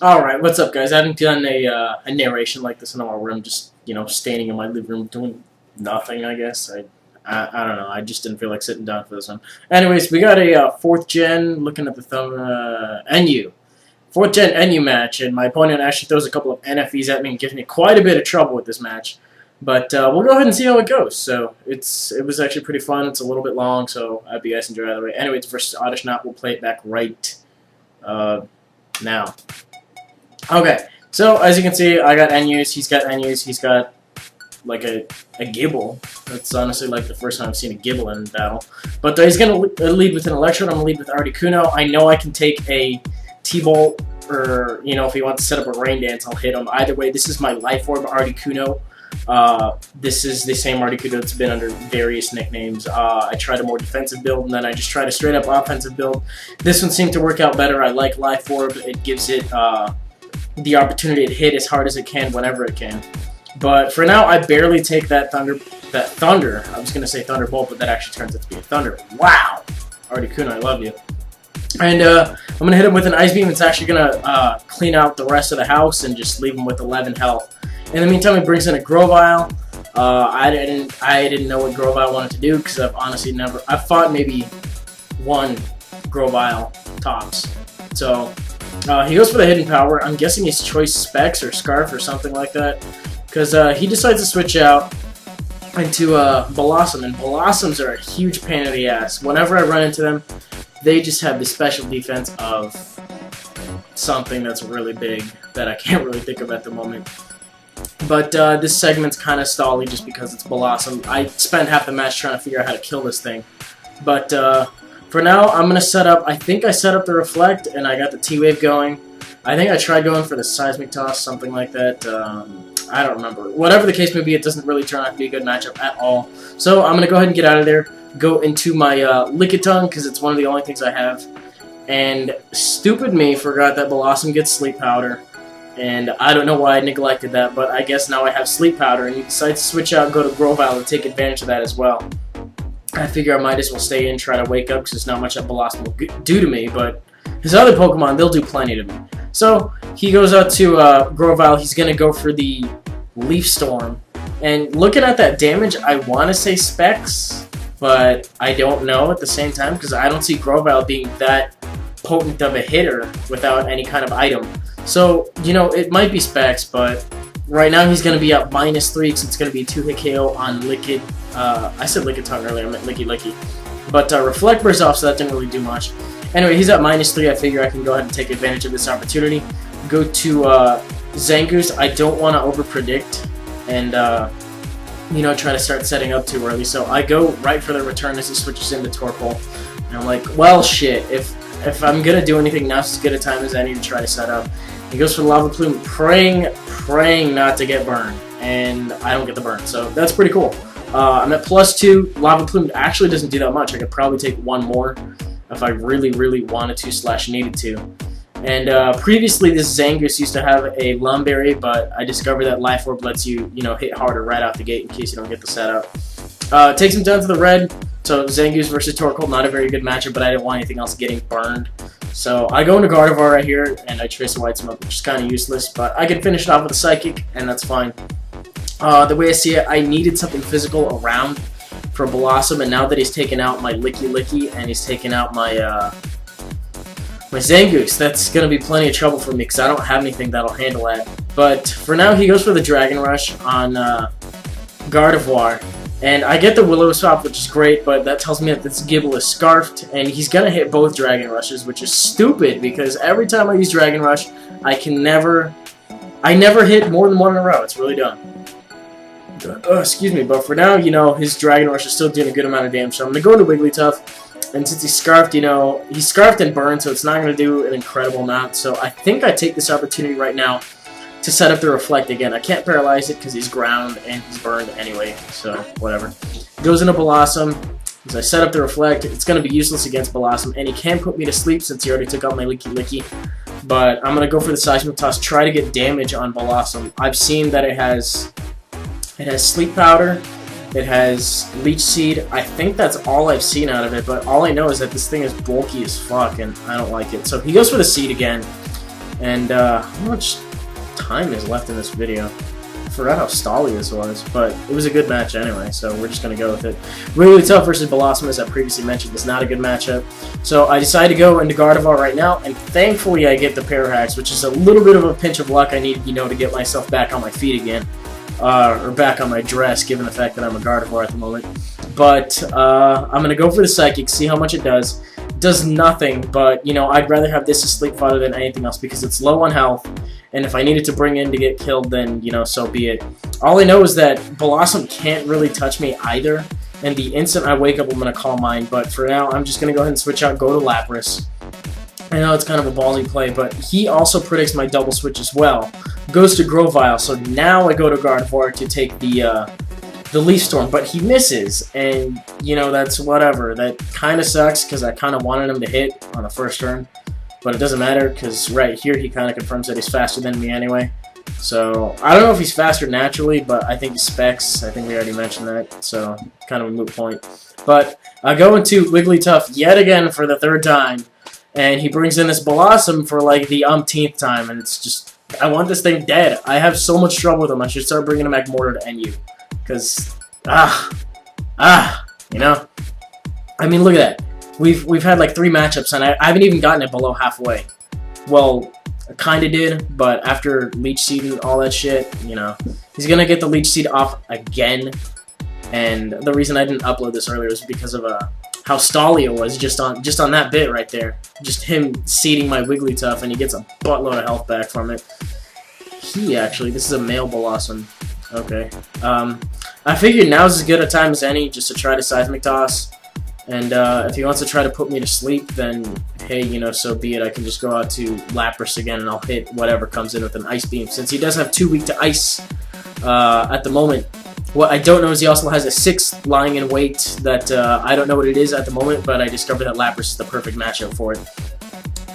Alright, what's up, guys? I haven't done a narration like this in a while where I'm just, standing in my living room doing nothing, I guess. I don't know. I just didn't feel like sitting down for this one. Anyways, we got a 4th gen, looking at the thumb, NU. 4th gen NU match, and my opponent actually throws a couple of NFEs at me and gives me quite a bit of trouble with this match. But we'll go ahead and see how it goes. So, it was actually pretty fun. It's a little bit long, so I hope you guys enjoy either way. Anyways, versus Oddishknot, we'll play it back right now. Okay, so as you can see, I got NUs, he's got NUs, he's got like a Gibble. That's honestly like the first time I've seen a Gibble in battle. But he's going to lead with an Electrode, I'm going to lead with Oddishknot. I know I can take a T-Bolt, or, if he wants to set up a Rain Dance, I'll hit him. Either way, this is my Life Orb Oddishknot. This is the same Oddishknot that's been under various nicknames. I tried a more defensive build, and then I just tried a straight-up offensive build. This one seemed to work out better. I like Life Orb. It gives it the opportunity to hit as hard as it can whenever it can. But for now, I barely take that Thunder. I was going to say Thunderbolt, but that actually turns out to be a Thunder. Wow! Oddishknot, I love you. And I'm going to hit him with an Ice Beam. It's actually going to clean out the rest of the house and just leave him with 11 health. In the meantime, he brings in a Grovyle. I didn't know what Grovyle wanted to do because I've honestly I've fought maybe one Grovyle tops. So he goes for the Hidden Power. I'm guessing he's Choice Specs or Scarf or something like that, because he decides to switch out into Blossom, and Blossoms are a huge pain in the ass. Whenever I run into them, they just have the special defense of something that's really big that I can't really think of at the moment. But this segment's kind of stally just because it's Blossom. I spent half the match trying to figure out how to kill this thing. But for now, I'm going to set up, I think I set up the Reflect, and I got the T-Wave going. I think I tried going for the Seismic Toss, something like that. I don't remember. Whatever the case may be, it doesn't really turn out to be a good matchup at all. So I'm going to go ahead and get out of there, go into my Lickitung, because it's one of the only things I have. And stupid me forgot that Blossom gets Sleep Powder. And I don't know why I neglected that, but I guess now I have Sleep Powder, and he decides to switch out and go to Grovyle and take advantage of that as well. I figure I might as well stay in, try to wake up, because there's not much that Blossom will do to me, but his other Pokemon, they'll do plenty to me. So, he goes out to Grovyle, he's going to go for the Leaf Storm. And looking at that damage, I want to say Specs, but I don't know at the same time, because I don't see Grovyle being that potent of a hitter without any kind of item. So, it might be Specs, but right now he's going to be up -3 because it's going to be a 2-hit KO on Liquid. I said Lickitung earlier, I meant Licky. But Reflect Burst off, so that didn't really do much. Anyway, he's at -3. I figure I can go ahead and take advantage of this opportunity. Go to Zangoose. I don't want to overpredict and, try to start setting up too early. So I go right for the return as he switches into Torkoal. And I'm like, well, shit. If I'm going to do anything, now's as good a time as any to try to set up. He goes for the Lava Plume, praying not to get burned, and I don't get the burn, so that's pretty cool. I'm at +2. Lava Plume actually doesn't do that much. I could probably take one more if I really, really wanted to / needed to. And previously, this Zangoose used to have a Lumberry, but I discovered that Life Orb lets you, hit harder right out the gate in case you don't get the setup. Takes him down to the red. So Zangoose versus Torkoal, not a very good matchup, but I didn't want anything else getting burned. So I go into Gardevoir right here, and I Trace White Smoke, which is kind of useless, but I can finish it off with a Psychic, and that's fine. The way I see it, I needed something physical around for Blossom, and now that he's taken out my Licky, and he's taken out my my Zangoose, that's going to be plenty of trouble for me, because I don't have anything that'll handle that. But for now, he goes for the Dragon Rush on Gardevoir. And I get the Will-O-Wisp, which is great, but that tells me that this Gibble is Scarfed, and he's going to hit both Dragon Rushes, which is stupid, because every time I use Dragon Rush, I never hit more than one in a row. It's really dumb. Excuse me, but for now, his Dragon Rush is still doing a good amount of damage, so I'm going to go into Wigglytuff, and since he's Scarfed, he's Scarfed and Burned, so it's not going to do an incredible amount, so I think I take this opportunity right now to set up the Reflect again. I can't paralyze it because he's ground and he's burned anyway, so whatever. Goes into Blossom. As I set up the Reflect, it's going to be useless against Blossom, and he can put me to sleep since he already took out my Licky. But I'm going to go for the Seismic Toss, try to get damage on Blossom. I've seen that it has Sleep Powder, it has Leech Seed. I think that's all I've seen out of it, but all I know is that this thing is bulky as fuck, and I don't like it. So he goes for the Seed again. And how much time is left in this video? I forgot how stally this was, but it was a good match anyway, so we're just going to go with it. Really Tough versus Blossom, as I previously mentioned, is not a good matchup. So I decided to go into Gardevoir right now, and thankfully I get the pair hacks, which is a little bit of a pinch of luck I need, to get myself back on my feet again. Or back on my dress, given the fact that I'm a Gardevoir at the moment. But I'm going to go for the Psychic, see how much it does. It does nothing, but, I'd rather have this as Sleep Fodder than anything else because it's low on health. And if I needed to bring in to get killed, then, so be it. All I know is that Blossom can't really touch me either. And the instant I wake up, I'm going to Calm Mind. But for now, I'm just going to go ahead and switch out, go to Lapras. I know it's kind of a ballsy play, but he also predicts my double switch as well. Goes to Grovyle, so now I go to Gardevoir to take the Leaf Storm, but he misses, and, that's whatever. That kind of sucks, because I kind of wanted him to hit on the first turn. But it doesn't matter, because right here he kind of confirms that he's faster than me anyway. So, I don't know if he's faster naturally, but I think he's Specs. I think we already mentioned that, so kind of a moot point. But I go into Wigglytuff yet again for the third time, and he brings in this Blossom for like the umpteenth time, and it's just, I want this thing dead. I have so much trouble with him. I should start bringing him back Mortar to NU. Because, I mean, look at that. We've had like 3 matchups, and I haven't even gotten it below halfway. Well, I kind of did, but after Leech Seed and all that shit, he's going to get the Leech Seed off again. And the reason I didn't upload this earlier was because of how stally it was just on that bit right there. Just him seeding my Wigglytuff, and he gets a buttload of health back from it. This is a male Blossom. Okay. I figured now's as good a time as any just to try to Seismic Toss. And if he wants to try to put me to sleep, then hey, so be it. I can just go out to Lapras again, and I'll hit whatever comes in with an Ice Beam. Since he does have 2 weak to Ice at the moment. What I don't know is he also has a 6 lying in wait that I don't know what it is at the moment, but I discovered that Lapras is the perfect matchup for it.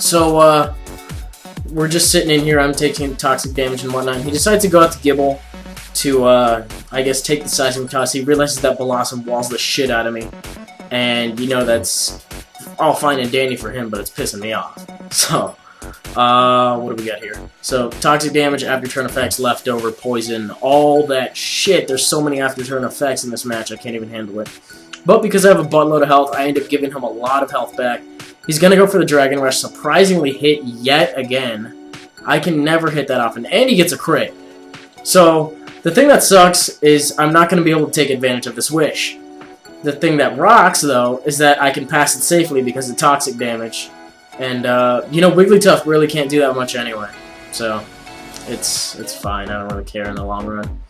So we're just sitting in here. I'm taking toxic damage and whatnot. He decides to go out to Gibble to, I guess, take the Seismic Toss. He realizes that Blossom walls the shit out of me. And, that's all fine and dandy for him, but it's pissing me off. So, what do we got here? So, toxic damage, after turn effects, leftover, poison, all that shit. There's so many after turn effects in this match, I can't even handle it. But because I have a buttload of health, I end up giving him a lot of health back. He's going to go for the Dragon Rush, surprisingly hit yet again. I can never hit that often, and he gets a crit. So, the thing that sucks is I'm not going to be able to take advantage of this wish. The thing that rocks, though, is that I can pass it safely because of toxic damage. And, Wigglytuff really can't do that much anyway. So, it's fine. I don't really care in the long run.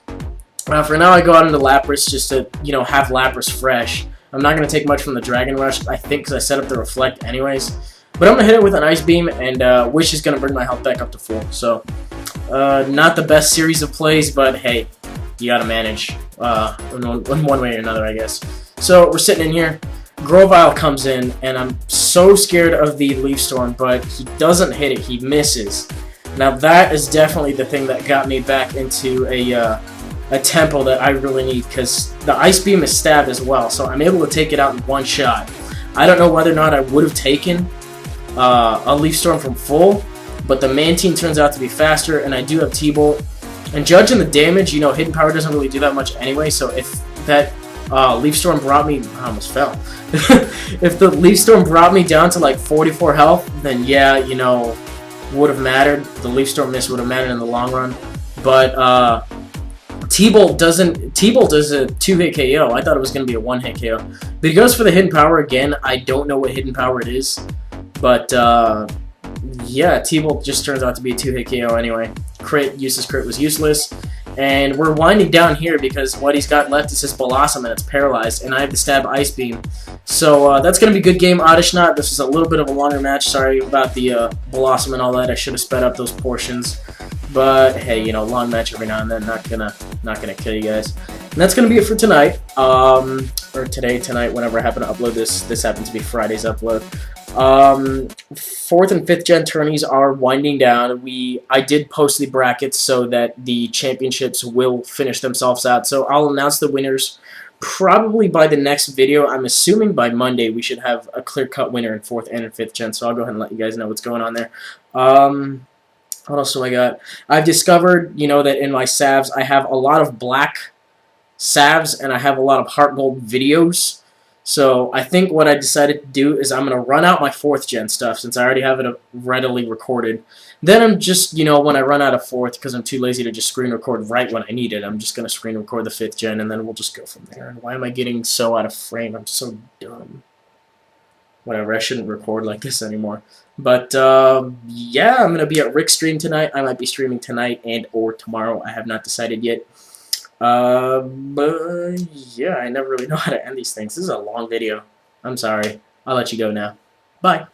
For now, I go out into Lapras just to, have Lapras fresh. I'm not going to take much from the Dragon Rush, I think, because I set up the Reflect anyways. But I'm going to hit it with an Ice Beam, and Wish is going to bring my health back up to full. So, not the best series of plays, but hey, you got to manage in one way or another, I guess. So, we're sitting in here. Grovyle comes in, and I'm so scared of the Leaf Storm, but he doesn't hit it. He misses. Now, that is definitely the thing that got me back into a tempo that I really need, because the Ice Beam is stabbed as well, so I'm able to take it out in one shot. I don't know whether or not I would have taken a Leaf Storm from full, but the Mantine turns out to be faster, and I do have T-Bolt. And judging the damage, Hidden Power doesn't really do that much anyway, so if that Leaf Storm brought me... I almost fell. If the Leaf Storm brought me down to like 44 health, then yeah, would have mattered. The Leaf Storm miss would have mattered in the long run. But T-Bolt doesn't... T-Bolt is a 2-hit KO. I thought it was going to be a 1-hit KO. But he goes for the Hidden Power again. I don't know what Hidden Power it is. But, yeah, T-Bolt just turns out to be a 2-hit KO anyway. Useless crit was useless. And we're winding down here because what he's got left is his Blossom, and it's paralyzed, and I have to stab Ice Beam. So that's going to be a good game, Oddishknot. This is a little bit of a longer match. Sorry about the Blossom and all that. I should have sped up those portions. But hey, long match every now and then. Not gonna kill you guys. And that's gonna be it for tonight. Or tonight, whenever I happen to upload this. This happens to be Friday's upload. 4th and 5th gen tourneys are winding down. I did post the brackets so that the championships will finish themselves out. So I'll announce the winners probably by the next video. I'm assuming by Monday we should have a clear-cut winner in 4th and 5th gen. So I'll go ahead and let you guys know what's going on there. What else do I got? I've discovered, that in my salves, I have a lot of black salves and I have a lot of heart gold videos. So I think what I decided to do is I'm going to run out my 4th gen stuff since I already have it readily recorded. Then I'm just, when I run out of 4th, because I'm too lazy to just screen record right when I need it, I'm just going to screen record the 5th gen and then we'll just go from there. And why am I getting so out of frame? I'm so dumb. Whatever, I shouldn't record like this anymore. But, yeah, I'm going to be at Rick's stream tonight. I might be streaming tonight and or tomorrow. I have not decided yet. But, yeah, I never really know how to end these things. This is a long video. I'm sorry. I'll let you go now. Bye.